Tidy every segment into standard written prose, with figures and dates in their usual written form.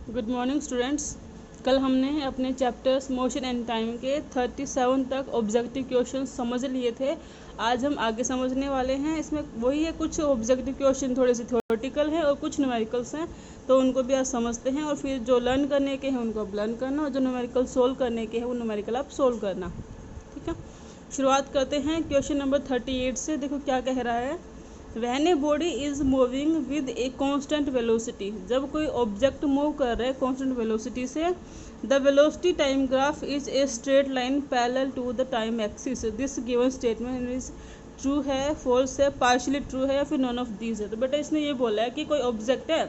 Good morning students. कल हमने अपने चैप्टर्स मोशन एंड टाइम के 37 तक ऑब्जेक्टिव क्वेश्चन समझ लिए थे। आज हम आगे समझने वाले हैं। इसमें वही है, कुछ ऑब्जेक्टिव क्वेश्चन थोड़े से थ्योरेटिकल हैं और कुछ न्यूमेरिकल्स हैं, तो उनको भी आज समझते हैं। और फिर जो लर्न करने के हैं उनको अब लर्न करना, और जो न्यूमेरिकल सोल्व करने के हैं वो न्यूमेरिकल आप सोल्व करना। ठीक है, शुरुआत करते हैं क्वेश्चन नंबर 38 से। देखो क्या कह रहा है। When a body is moving with a constant velocity, जब कोई ऑब्जेक्ट मूव कर रहा है कांस्टेंट वेलोसिटी से, the velocity time graph is a straight line parallel to the time axis. This given statement is true है, false है, partially true है या फिर नॉन ऑफ दीज है। तो बेटा इसने ये बोला है कि कोई ऑब्जेक्ट है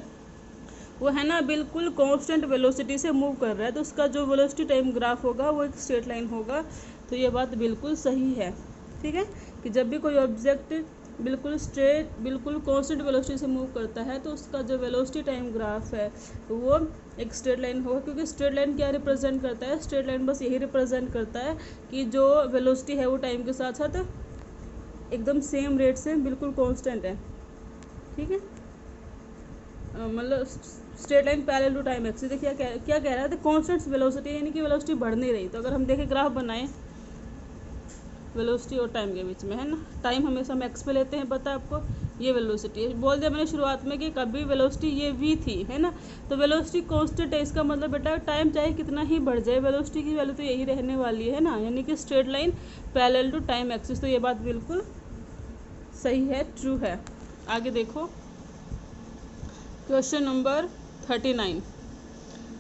वो है ना बिल्कुल कांस्टेंट वेलोसिटी से मूव कर रहा है, तो उसका जो वेलोसिटी टाइम ग्राफ होगा वो एक स्ट्रेट लाइन होगा। तो ये बात बिल्कुल सही है। ठीक है, कि जब भी कोई ऑब्जेक्ट बिल्कुल कांस्टेंट वेलोसिटी से मूव करता है तो उसका जो वेलोसिटी टाइम ग्राफ है वो एक स्ट्रेट लाइन होगा। क्योंकि स्ट्रेट लाइन क्या रिप्रेजेंट करता है, स्ट्रेट लाइन बस यही रिप्रेजेंट करता है कि जो वेलोसिटी है वो टाइम के साथ साथ एकदम सेम रेट से बिल्कुल कांस्टेंट है। ठीक है, मतलब straight line parallel to time axis. देखिए क्या कह रहा है, तो कांस्टेंट वेलोसिटी यानी कि वेलोसिटी बढ़ नहीं रही। तो अगर हम देखें ग्राफ बनाएं वेलोसिटी और टाइम के बीच में, है ना, टाइम हमेशा हम एक्स पे लेते हैं, पता है आपको। ये वेलोसिटी है, बोल दिया मैंने शुरुआत में कि कभी वेलोसिटी ये वी थी, है ना, तो वेलोसिटी कांस्टेंट है। इसका मतलब बेटा टाइम चाहे कितना ही बढ़ जाए वेलोसिटी की वैल्यू तो यही रहने वाली है ना, यानी कि straight line parallel to time axis. तो ये बात बिल्कुल सही है, ट्रू है। आगे देखो question number 39।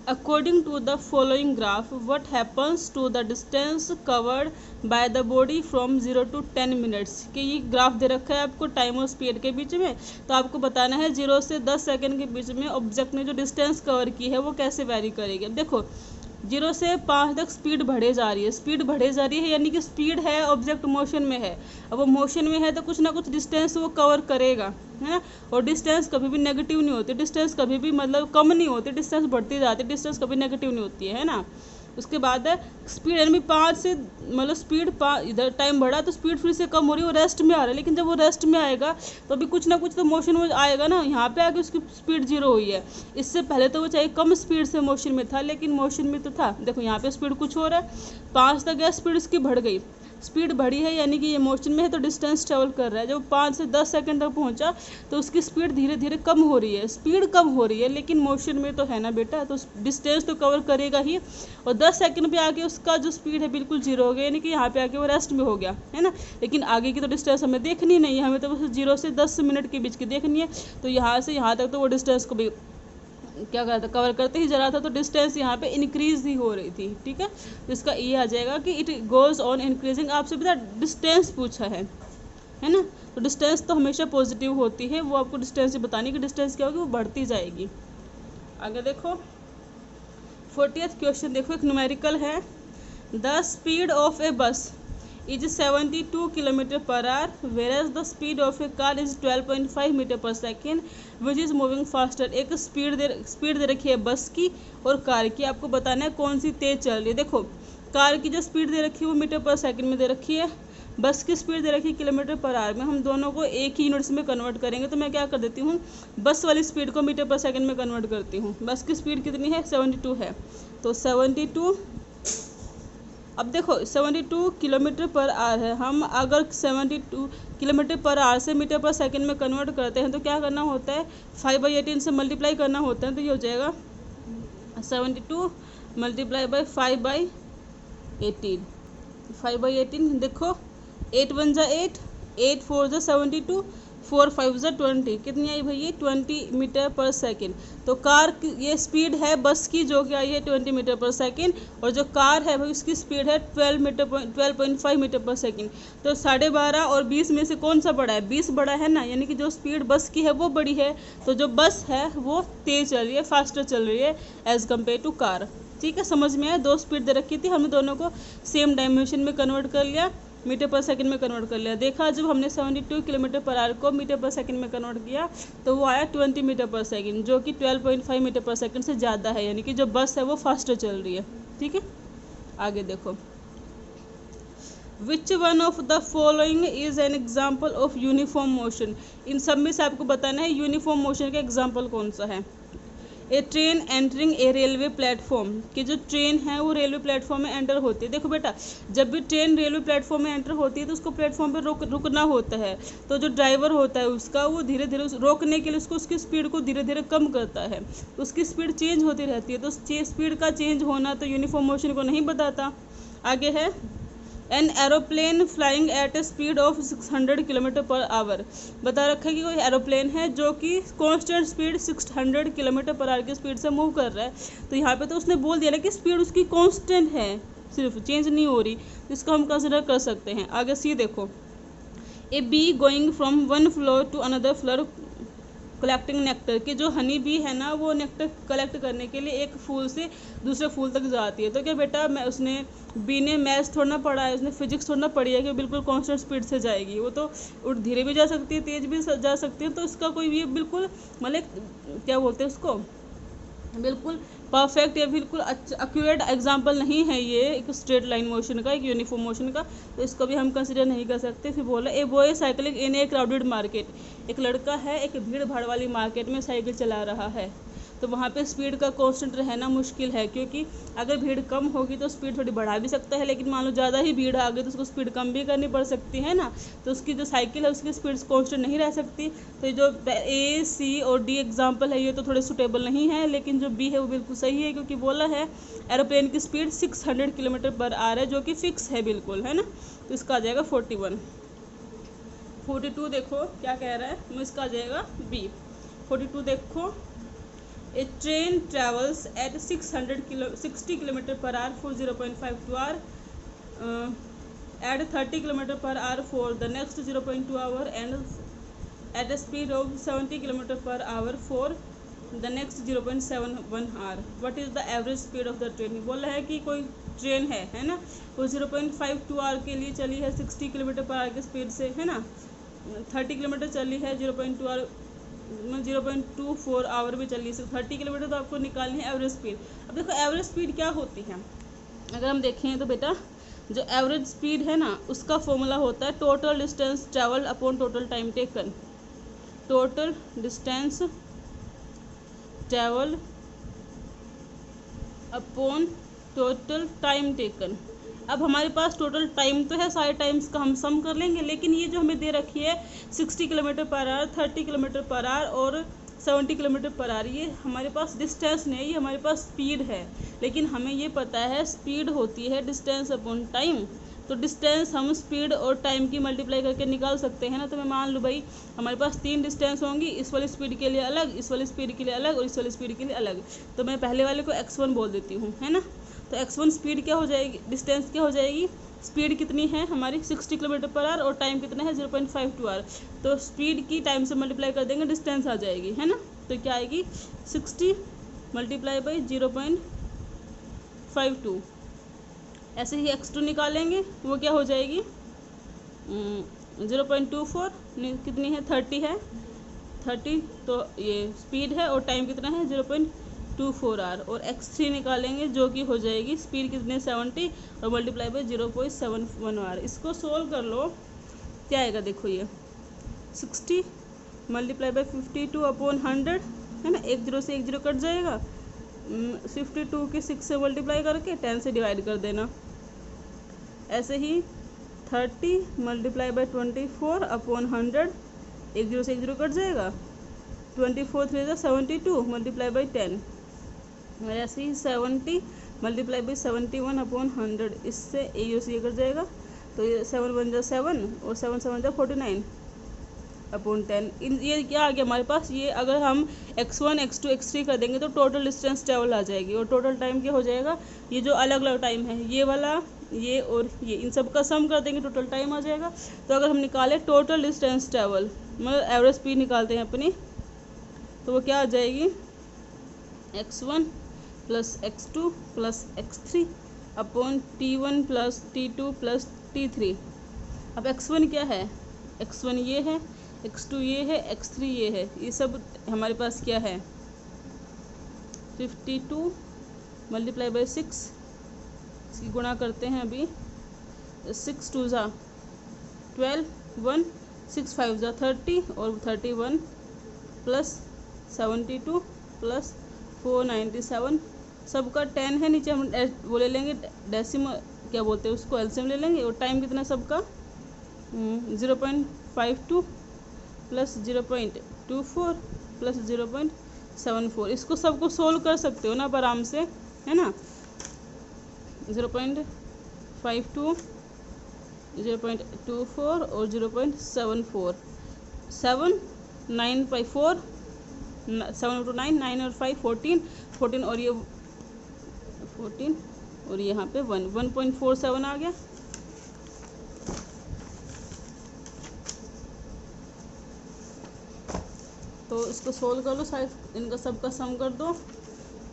According to the following graph, what happens to the distance covered by the body from 0 to 10 minutes? कि ये ग्राफ दे रखा है आपको टाइम और स्पीड के बीच में, तो आपको बताना है 0 से 10 सेकंड के बीच में ऑब्जेक्ट ने जो डिस्टेंस कवर की है वो कैसे वैरी करेगी। देखो 0 से 5 तक स्पीड बढ़े जा रही है, स्पीड बढ़े जा रही है, यानी कि स्पीड है, ऑब्जेक्ट मोशन में है। अब वो मोशन में है तो कुछ ना कुछ डिस्टेंस वो कवर करेगा, है ना। और डिस्टेंस कभी भी नेगेटिव नहीं होती, डिस्टेंस कभी भी मतलब कम नहीं होती, डिस्टेंस बढ़ती जाती है, डिस्टेंस कभी नेगेटिव नहीं होती है ना। उसके बाद है स्पीड, यानी 5 से मतलब स्पीड इधर टाइम बढ़ा तो स्पीड फिर से कम हो रही है, वो रेस्ट में आ रहा है। लेकिन जब वो रेस्ट में आएगा तो अभी कुछ ना कुछ तो मोशन वो आएगा ना। यहाँ पे आके उसकी स्पीड 0 हुई है, इससे पहले तो वो चाहे कम स्पीड से मोशन में था लेकिन मोशन में तो था। देखो यहाँ पे स्पीड कुछ हो रहा है, 5 तक गया, स्पीड इसकी बढ़ गई, स्पीड बढ़ी है यानी कि ये मोशन में है तो डिस्टेंस ट्रेवल कर रहा है। जब 5 से 10 सेकंड तक पहुंचा तो उसकी स्पीड धीरे धीरे कम हो रही है, स्पीड कम हो रही है लेकिन मोशन में तो है ना बेटा, तो डिस्टेंस तो कवर करेगा ही। और 10 सेकंड पे आके उसका जो स्पीड है बिल्कुल 0 हो गया, यानी कि यहाँ पे आके वो रेस्ट में हो गया, है ना। लेकिन आगे की तो डिस्टेंस हमें देखनी नहीं है, हमें तो बस 0 से 10 मिनट के बीच की देखनी है। तो यहाँ से यहाँ तक तो वो डिस्टेंस को भी क्या करता कवर करते ही जा रहा था, तो डिस्टेंस यहाँ पे इंक्रीज ही हो रही थी। ठीक है, तो इसका ये आ जाएगा कि इट गोज ऑन इंक्रीजिंग। आपसे पता डिस्टेंस पूछा है ना, तो डिस्टेंस तो हमेशा पॉजिटिव होती है, वो आपको डिस्टेंस बतानी कि डिस्टेंस क्या होगी, वो बढ़ती जाएगी। आगे देखो 40th क्वेश्चन। देखो एक न्यूमेरिकल है। द स्पीड ऑफ ए बस is 72 km per hour, whereas the speed of a car is 12.5 metre पर second, which is moving faster. एक स्पीड दे रखी है बस की और कार की, आपको बताना है कौन सी तेज चल रही है। देखो कार की जो स्पीड दे रखी है वो मीटर पर सेकेंड में दे रखी है, बस की स्पीड दे रखी है किलोमीटर पर आवर में। हम दोनों को एक ही यूनिट्स में कन्वर्ट करेंगे, तो मैं क्या कर देती हूँ, बस वाली स्पीड को मीटर पर सेकेंड में कन्वर्ट करती हूँ। बस की स्पीड कितनी है, 72 है, तो 72। अब देखो 72 किलोमीटर पर आवर है, हम अगर 72 किलोमीटर पर आवर से मीटर पर सेकंड में कन्वर्ट करते हैं तो क्या करना होता है, 5/18 से मल्टीप्लाई करना होता है। तो ये हो जाएगा 72 मल्टीप्लाई बाई 5/18, 5/18। देखो 8 1 जा 8, 8 4 जा 72, 4 5 जा 20, कितनी आई भैया 20 मीटर पर सेकेंड। तो कार की ये स्पीड है बस की जो कि आई है 20 मीटर पर सेकेंड, और जो कार है भाई उसकी स्पीड है 12.5 मीटर पर सेकेंड। तो 12.5 और 20 में से कौन सा बड़ा है, 20 बड़ा है ना, यानी कि जो स्पीड बस की है वो बड़ी है, तो जो बस है वो तेज चल रही है, फास्टर चल रही है एज कम्पेयर टू कार। ठीक है, समझ में आया। दो स्पीड दे रखी थी, हमने दोनों को सेम डायमेंशन में कन्वर्ट कर लिया, मीटर पर सेकंड में कन्वर्ट कर लिया। देखा जब हमने 72 किलोमीटर पर आवर को मीटर पर सेकंड में कन्वर्ट किया तो वो आया 20 मीटर पर सेकंड, जो कि 12.5 मीटर पर सेकंड से ज़्यादा है, यानी कि जो बस है वो फास्टर चल रही है। ठीक है, आगे देखो which one of the following is an example of uniform motion. इन सब में से आपको बताना है यूनिफॉर्म मोशन का एग्जाम्पल कौन सा है। ए ट्रेन एंटरिंग ए रेलवे प्लेटफॉर्म, कि जो ट्रेन है वो रेलवे प्लेटफॉर्म में एंटर होती है। देखो बेटा, जब भी ट्रेन रेलवे प्लेटफॉर्म में एंटर होती है तो उसको प्लेटफॉर्म पर रुकना होता है। तो जो ड्राइवर होता है उसका, वो धीरे धीरे रोकने के लिए उसको उसकी स्पीड को धीरे धीरे कम करता है। उसकी स्पीड चेंज होती रहती है, तो स्पीड का चेंज होना तो यूनिफॉर्म मोशन को नहीं बताता। आगे है an aeroplane flying eight A speed of 600 kilometre per our. बता रखा है कि कोई एरोप्लेन है जो कि constant speed 600 kilometre per our की स्पीड से मूव कर रहा है। तो यहाँ पे तो उसने बोल दिया ना कि स्पीड उसकी कांस्टेंट है, सिर्फ चेंज नहीं हो रही, इसको हम कंसिडर कर सकते हैं। आगे सी देखो, a bee going from one floor to another floor collecting nectar, कि जो हनी बी है ना वो नेक्टर कलेक्ट करने के लिए एक फूल से दूसरे फूल तक जाती है। तो क्या बेटा, मैं उसने बी ने मैथ्स थोड़ा पढ़ा है, उसने फिजिक्स थोड़ा पढ़ी है कि बिल्कुल कांस्टेंट स्पीड से जाएगी। वो तो धीरे भी जा सकती है, तेज भी जा सकती है। तो इसका कोई ये बिल्कुल मतलब क्या बोलते हैं उसको, बिल्कुल परफेक्ट या बिल्कुल एक्यूरेट एग्जाम्पल नहीं है ये एक स्ट्रेट लाइन मोशन का, एक यूनिफॉर्म मोशन का। तो इसको भी हम कंसिडर नहीं कर सकते। फिर बोला a boy cycling in A crowded market, एक लड़का है एक भीड़ भाड़ वाली मार्केट में साइकिल चला रहा है। तो वहाँ पे स्पीड का कांस्टेंट रहना मुश्किल है, क्योंकि अगर भीड़ कम होगी तो स्पीड थोड़ी बढ़ा भी सकता है, लेकिन मान लो ज़्यादा ही भीड़ आ गई तो उसको स्पीड कम भी करनी पड़ सकती है ना। तो उसकी जो साइकिल है उसकी स्पीड कांस्टेंट नहीं रह सकती। तो ये जो ए सी और डी एग्जाम्पल है ये तो थोड़े सुटेबल नहीं है, लेकिन जो बी है वो बिल्कुल सही है, क्योंकि बोला है एरोप्लेन की स्पीड 600 किलोमीटर पर आवर है, जो कि फिक्स है बिल्कुल, है ना। तो इसका आ जाएगा 41। 42 देखो क्या कह रहा है, इसका आ जाएगा बी। 42 देखो, a train travels at 60 kilometre per hour for 0.52 hour at 30 kilometre per hour for the next 0.2 hour and at a speed of 70 kilometre per hour for the next 0.71 hour. What is the average speed of the train. बोला है कि कोई train है ना, वो 0.52 our के लिए चली है 60 किलोमीटर पर आवर की स्पीड से, है ना। 30 किलोमीटर चली है 0.2 आवर 0.24 आवर भी चली है 30 किलोमीटर। तो आपको निकालनी है एवरेज स्पीड। अब देखो एवरेज स्पीड क्या होती है, अगर हम देखें तो बेटा जो एवरेज स्पीड है ना उसका फॉर्मूला होता है total distance travelled upon total time taken. Total distance travel upon total time taken. अब हमारे पास टोटल टाइम तो है, सारे टाइम्स का हम सम कर लेंगे, लेकिन ये जो हमें दे रखी है 60 kilometre per our 30 kilometre per our और 70 किलोमीटर पर आवर, ये हमारे पास डिस्टेंस नहीं, ये हमारे पास स्पीड है। लेकिन हमें ये पता है स्पीड होती है डिस्टेंस अपॉन टाइम। तो डिस्टेंस हम स्पीड और टाइम की मल्टीप्लाई करके निकाल सकते हैं ना। तो मैं मान लूँ भाई हमारे पास 3 डिस्टेंस होंगी, इस वाली स्पीड के लिए अलग, इस वाली स्पीड के लिए अलग और इस वाली स्पीड के लिए अलग। तो मैं पहले वाले को x1 बोल देती हूँ, है ना। तो x1 स्पीड क्या हो जाएगी, डिस्टेंस क्या हो जाएगी, स्पीड कितनी है हमारी 60 किलोमीटर पर आवर और टाइम कितना है 0.52 आवर। तो स्पीड की टाइम से मल्टीप्लाई कर देंगे, डिस्टेंस आ जाएगी, है ना। तो क्या आएगी 60 मल्टीप्लाई बाई 0.52। ऐसे ही x2 निकालेंगे, वो क्या हो जाएगी 0.24, कितनी है 30 है 30। तो ये स्पीड है और टाइम कितना है 0.24 आवर। और x3 निकालेंगे जो कि हो जाएगी स्पीड कितने 70 और मल्टीप्लाई बाई 0.71 आवर। इसको सोल्व कर लो, क्या आएगा देखो, ये 60 मल्टीप्लाई बाई 52 अपॉन 100, है ना। 1 0 से 1 0 कट जाएगा, 52 के 6 से मल्टीप्लाई करके 10 से डिवाइड कर देना। ऐसे ही 30 मल्टीप्लाई बाई 24 अपॉन 100, 1 0 से 1 0 कट जाएगा, 24 3 72 मल्टीप्लाई बाई 10। और ऐसे ही 70 मल्टीप्लाई बाई 71 अपॉन 100, इससे ए से ये कट जाएगा। तो ये 7 1 7 और 7 7 49 अपॉन 10। ये क्या आ गया हमारे पास, ये अगर हम x1 x2 x3 कर देंगे तो टोटल डिस्टेंस ट्रेवल आ जाएगी। और टोटल टाइम क्या हो जाएगा, ये जो अलग अलग टाइम है ये वाला ये और ये, इन सब का सम कर देंगे टोटल टाइम आ जाएगा। तो अगर हम निकालें टोटल डिस्टेंस ट्रेवल, मतलब एवरेज स्पीड निकालते हैं अपनी, तो वो क्या आ जाएगी x1 plus x2 plus x3 upon t1 plus t2 plus t3। अब x1 क्या है, x1 ये है, x2 ये है, x3 ये है, ये सब हमारे पास क्या है 52 मल्टीप्लाई बाई 6, इसकी गुणा करते हैं अभी, 6 2 ज़ा 12 1 6 5 ज़ा 30 और 31 प्लस 72 प्लस 497, सबका 10 है, नीचे हम वो ले लेंगे डेसिमल, क्या बोलते हैं उसको, एलसीएम ले लेंगे। और टाइम कितना सबका 0.52 प्लस 0.24 प्लस 0.74। इसको सबको सोल्व कर सकते हो ना आप आराम से, है ना। 0.52, 0.24 और 0.74, 7 9 by 4, 7 to 9, 9 और 5 14 और ये 14 और यहाँ पे 1.47 आ गया। तो इसको सोल्व कर लो, साइज इनका सबका सम कर दो,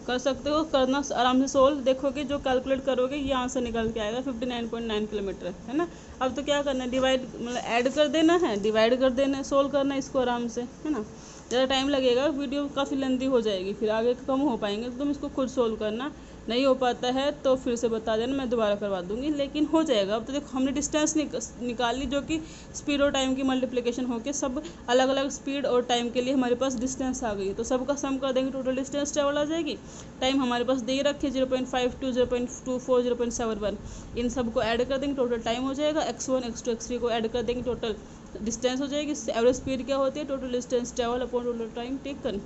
कर सकते हो, करना आराम से सोल्व। देखोगे जो कैलकुलेट करोगे ये आंसर निकल के आएगा 59.9 किलोमीटर, है ना। अब तो क्या करना है, डिवाइड मतलब ऐड कर देना है, डिवाइड कर देना है, सोल्व करना है इसको आराम से, है ना। ज़्यादा टाइम लगेगा, वीडियो काफ़ी लेंदी हो जाएगी, फिर आगे कम हो पाएंगे, तो तुम इसको खुद सोल्व करना। नहीं हो पाता है तो फिर से बता देना, मैं दोबारा करवा दूंगी, लेकिन हो जाएगा। अब तो देखो हमने डिस्टेंस निकाल ली, जो कि स्पीड और टाइम की मल्टीप्लिकेशन होकर सब अलग अलग स्पीड और टाइम के लिए हमारे पास डिस्टेंस आ गई। तो सबका सम कर देंगे, टोटल डिस्टेंस ट्रेवल आ जाएगी। टाइम हमारे पास दे रखे 0.52, 0.24, 0.71, इन सबको ऐड कर देंगे, टोटल टाइम हो जाएगा। x1, x2, x3 को ऐड कर देंगे, टोटल डिस्टेंस हो जाएगी। एवरेज स्पीड क्या होती है, total distance travel upon total time taken.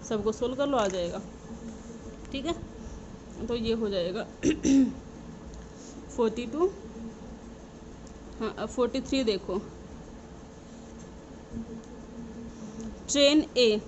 सबको सोल्व कर लो, आ जाएगा, ठीक है। तो ये हो जाएगा 42, हाँ अब 43 देखो। Train A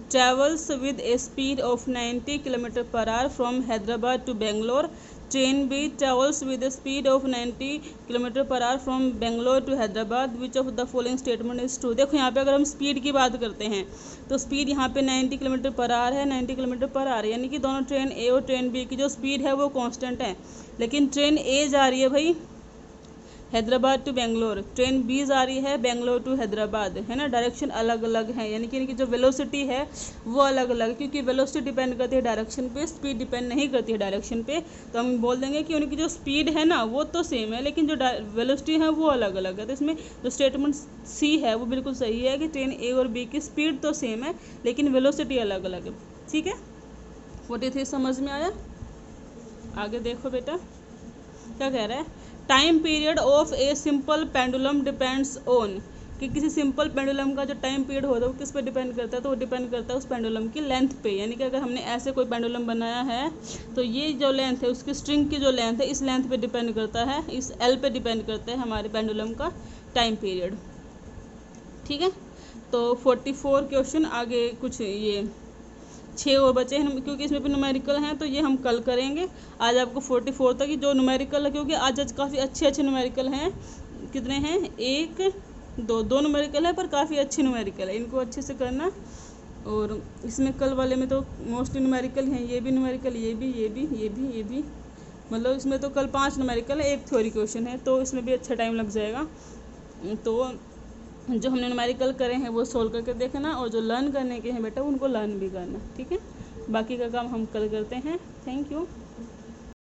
travels with a speed of 90 km per hour from Hyderabad to Bangalore. Train B travels with a speed of 90 km per hour from Bangalore to Hyderabad. Which of the following statement is true? देखो यहाँ पे अगर हम speed की बात करते हैं तो स्पीड यहाँ पे 90 किलोमीटर पर आवर है, 90 किलोमीटर पर आवर, यानी कि दोनों ट्रेन ए और ट्रेन बी की जो स्पीड है वो कांस्टेंट है। लेकिन ट्रेन ए जा रही है भाई हैदराबाद टू बेंगलोर, ट्रेन बी जा रही है बेंगलोर टू हैदराबाद, है ना। डायरेक्शन अलग अलग है, यानी कि इनकी जो वेलोसिटी है वो अलग अलग, क्योंकि वेलोसिटी डिपेंड करती है डायरेक्शन पे, स्पीड डिपेंड नहीं करती है डायरेक्शन पे। तो हम बोल देंगे कि उनकी जो स्पीड है ना वो तो सेम है, लेकिन जो वेलोसिटी है वो अलग अलग है। तो इसमें जो स्टेटमेंट सी है वो बिल्कुल सही है कि ट्रेन ए और बी की स्पीड तो सेम है लेकिन वेलोसिटी अलग अलग है, ठीक है। 43 समझ में आया। आगे देखो बेटा क्या कह रहा है। Time period of a simple pendulum depends on, कि किसी सिंपल पेंडुलम का जो टाइम पीरियड होता है वो किस पे डिपेंड करता है, तो वो डिपेंड करता है उस पेंडुलम की लेंथ पे। यानी कि अगर हमने ऐसे कोई पेंडुलम बनाया है तो ये जो लेंथ है उसकी स्ट्रिंग की जो लेंथ है इस लेंथ पे डिपेंड करता है, इस एल पे डिपेंड करता है हमारे पेंडुलम का टाइम पीरियड, ठीक है। तो 44 क्वेश्चन आगे कुछ ये 6 और बचे हैं, क्योंकि इसमें भी न्यूमेरिकल हैं तो ये हम कल करेंगे। आज आपको 44 तक जो न्यूमेरिकल है, क्योंकि आज काफ़ी अच्छे न्यूमेरिकल हैं। कितने हैं, 1 2 न्यूमेरिकल है पर काफ़ी अच्छे न्यूमेरिकल है, इनको अच्छे से करना। और इसमें कल वाले में तो मोस्टली न्यूमेरिकल हैं, ये भी न्यूमेरिकल, ये भी, मतलब इसमें तो कल 5 न्यूमेरिकल है, 1 थ्योरी क्वेश्चन है, तो इसमें भी अच्छा टाइम लग जाएगा। तो जो हमने न्यूमेरिकल करे हैं वो सोल्व करके देखना, और जो लर्न करने के हैं बेटा उनको लर्न भी करना, ठीक है। बाकी का काम हम कल करते हैं। Thank you.